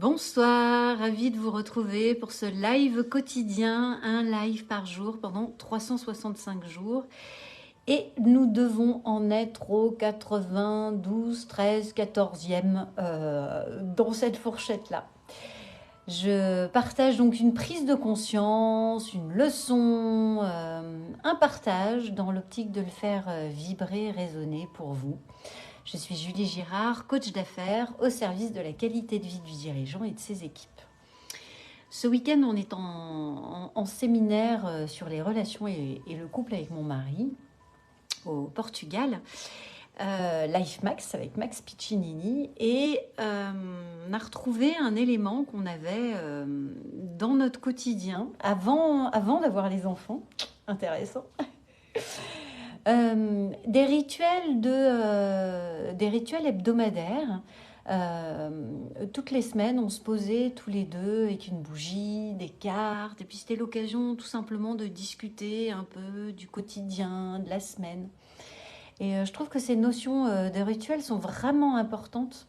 Bonsoir, ravie de vous retrouver pour ce live quotidien, un live par jour pendant 365 jours. Et nous devons en être au 92, 13, 14e dans cette fourchette-là. Je partage donc une prise de conscience, une leçon, un partage dans l'optique de le faire vibrer, résonner pour vous. Je suis Julie Girard, coach d'affaires au service de la qualité de vie du dirigeant et de ses équipes. Ce week-end, on est en séminaire sur les relations et le couple avec mon mari au Portugal. Life Max avec Max Piccinini et on a retrouvé un élément qu'on avait dans notre quotidien avant d'avoir les enfants. Intéressant. Des rituels hebdomadaires. Toutes les semaines, on se posait tous les deux avec une bougie, des cartes, et puis c'était l'occasion tout simplement de discuter un peu du quotidien, de la semaine. Et je trouve que ces notions de rituels sont vraiment importantes.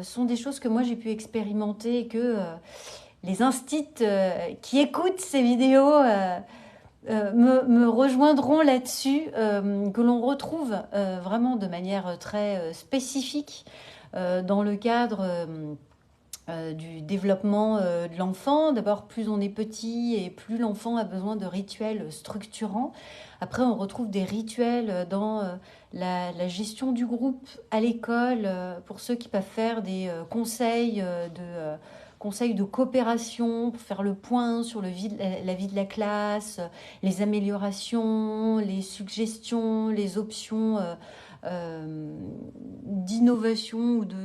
Sont des choses que moi j'ai pu expérimenter et que les instits qui écoutent ces vidéos me rejoindront là-dessus, que l'on retrouve vraiment de manière très spécifique dans le cadre du développement de l'enfant. D'abord, plus on est petit et plus l'enfant a besoin de rituels structurants. Après, on retrouve des rituels dans la gestion du groupe à l'école, pour ceux qui peuvent faire des conseils de coopération, pour faire le point sur la vie de la classe, les améliorations, les suggestions, les options d'innovation ou de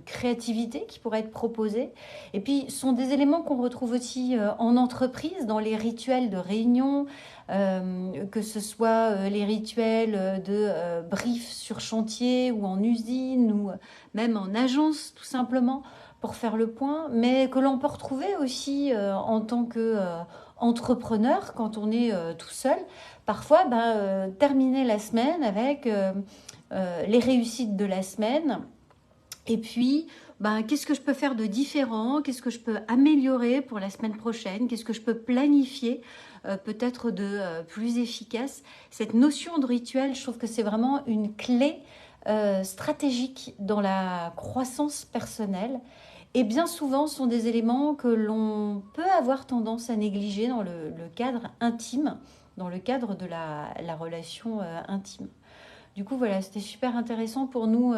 créativité qui pourraient être proposées. Et puis, ce sont des éléments qu'on retrouve aussi en entreprise, dans les rituels de réunion, que ce soit les rituels de brief sur chantier ou en usine ou même en agence, tout simplement, pour faire le point, mais que l'on peut retrouver aussi en tant qu'entrepreneur quand on est tout seul. Parfois, terminer la semaine avec les réussites de la semaine. Et puis, qu'est-ce que je peux faire de différent? Qu'est-ce que je peux améliorer pour la semaine prochaine? Qu'est-ce que je peux planifier peut-être de plus efficace? Cette notion de rituel, je trouve que c'est vraiment une clé stratégique dans la croissance personnelle. Et bien souvent, ce sont des éléments que l'on peut avoir tendance à négliger dans le cadre intime, dans le cadre de la relation intime. Du coup, voilà, c'était super intéressant pour nous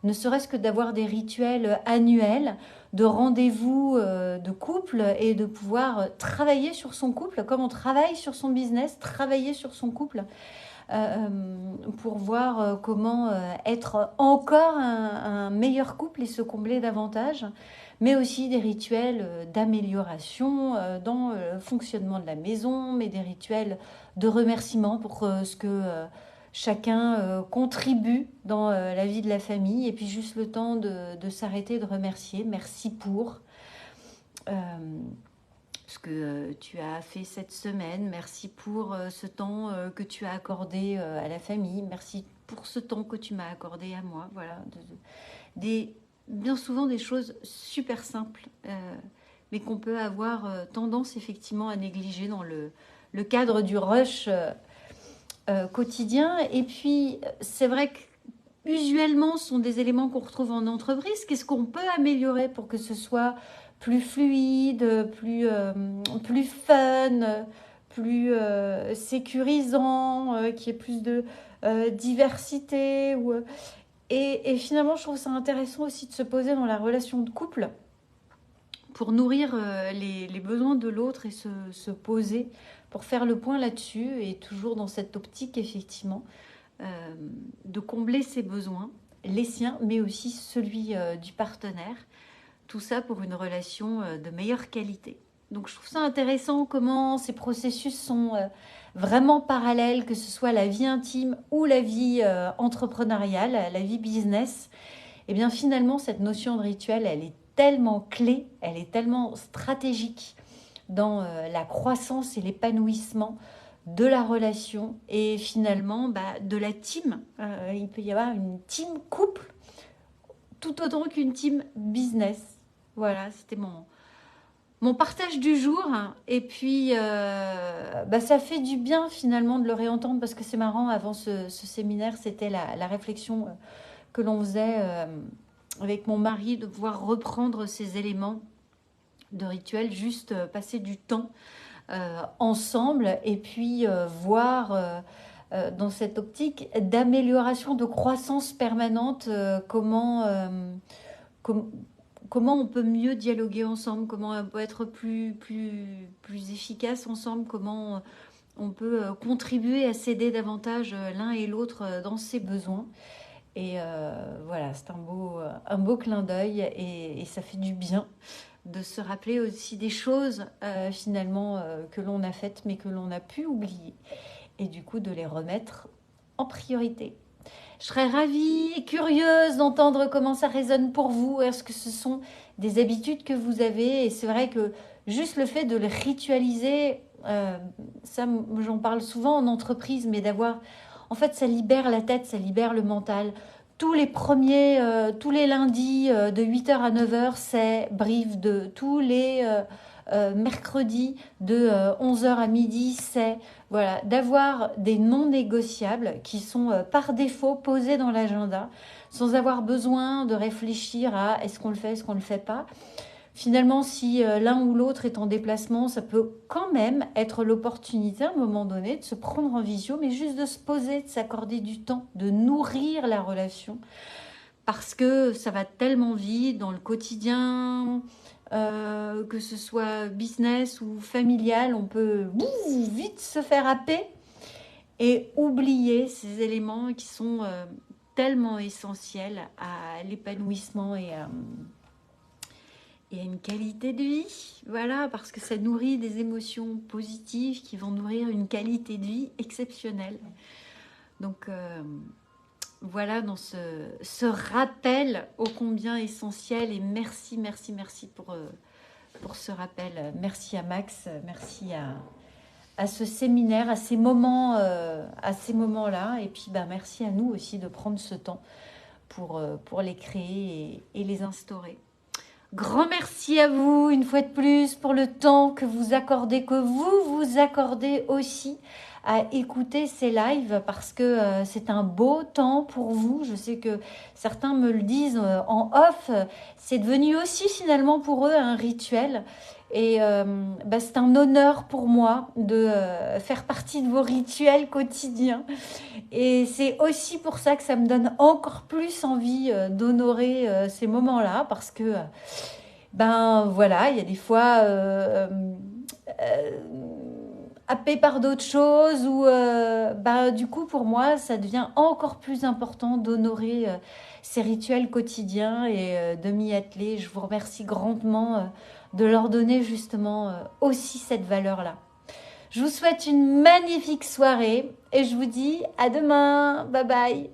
ne serait-ce que d'avoir des rituels annuels, de rendez-vous de couple et de pouvoir travailler sur son couple, comme on travaille sur son business, travailler sur son couple pour voir comment être encore un meilleur couple et se combler davantage, mais aussi des rituels d'amélioration dans le fonctionnement de la maison, mais des rituels de remerciement pour ce que chacun contribue dans la vie de la famille, et puis juste le temps de s'arrêter, de remercier. Merci pour ce que tu as fait cette semaine. Merci pour ce temps que tu as accordé à la famille. Merci pour ce temps que tu m'as accordé à moi. Voilà, bien souvent des choses super simples, mais qu'on peut avoir tendance effectivement à négliger dans le cadre du rush quotidien. Et puis, c'est vrai que usuellement, ce sont des éléments qu'on retrouve en entreprise. Qu'est-ce qu'on peut améliorer pour que ce soit plus fluide, plus fun, plus sécurisant, qu'il y ait plus de diversité et finalement, je trouve ça intéressant aussi de se poser dans la relation de couple pour nourrir les besoins de l'autre et se poser pour faire le point là-dessus, et toujours dans cette optique, effectivement, de combler ses besoins, les siens, mais aussi celui du partenaire. Tout ça pour une relation de meilleure qualité. Donc je trouve ça intéressant comment ces processus sont vraiment parallèles, que ce soit la vie intime ou la vie entrepreneuriale, la vie business. Et bien finalement, cette notion de rituel, elle est tellement clé, elle est tellement stratégique dans la croissance et l'épanouissement de la relation et finalement de la team. Il peut y avoir une team couple tout autant qu'une team business. Voilà, c'était mon partage du jour. Et puis, ça fait du bien finalement de le réentendre parce que c'est marrant, avant ce séminaire, c'était la réflexion que l'on faisait avec mon mari, de pouvoir reprendre ces éléments de rituel, juste passer du temps ensemble et puis voir dans cette optique d'amélioration, de croissance permanente, com- comment on peut mieux dialoguer ensemble, comment on peut être plus efficace ensemble, comment on peut contribuer à s'aider davantage l'un et l'autre dans ses besoins. Et voilà, c'est un beau clin d'œil et ça fait du bien de se rappeler aussi des choses finalement que l'on a faites mais que l'on a pu oublier et du coup de les remettre en priorité. Je serais ravie et curieuse d'entendre comment ça résonne pour vous. Est-ce que ce sont des habitudes que vous avez? Et c'est vrai que juste le fait de le ritualiser, ça j'en parle souvent en entreprise, mais d'avoir... En fait, ça libère la tête, ça libère le mental. Tous les lundis de 8h à 9h, c'est brief de tous les mercredis de 11h à midi, c'est voilà, d'avoir des non négociables qui sont par défaut posés dans l'agenda sans avoir besoin de réfléchir à est-ce qu'on le fait, est-ce qu'on ne le fait pas. Finalement, si l'un ou l'autre est en déplacement, ça peut quand même être l'opportunité à un moment donné de se prendre en visio, mais juste de se poser, de s'accorder du temps, de nourrir la relation. Parce que ça va tellement vite dans le quotidien, que ce soit business ou familial, on peut vite se faire happer et oublier ces éléments qui sont tellement essentiels à l'épanouissement et à une qualité de vie. Voilà, parce que ça nourrit des émotions positives qui vont nourrir une qualité de vie exceptionnelle. Donc voilà, dans ce rappel ô combien essentiel, et merci pour ce rappel. Merci à Max, merci à ce séminaire, à ces moments-là, et puis merci à nous aussi de prendre ce temps pour les créer et les instaurer. Grand merci à vous une fois de plus pour le temps que vous accordez, que vous accordez aussi à écouter ces lives, parce que c'est un beau temps pour vous. Je sais que certains me le disent en off, c'est devenu aussi finalement pour eux un rituel. Et c'est un honneur pour moi de faire partie de vos rituels quotidiens. Et c'est aussi pour ça que ça me donne encore plus envie d'honorer ces moments-là, parce que voilà, il y a des fois happé par d'autres choses, ou du coup pour moi ça devient encore plus important d'honorer ces rituels quotidiens et de m'y atteler. Je vous remercie grandement de leur donner justement aussi cette valeur-là. Je vous souhaite une magnifique soirée et je vous dis à demain. Bye bye.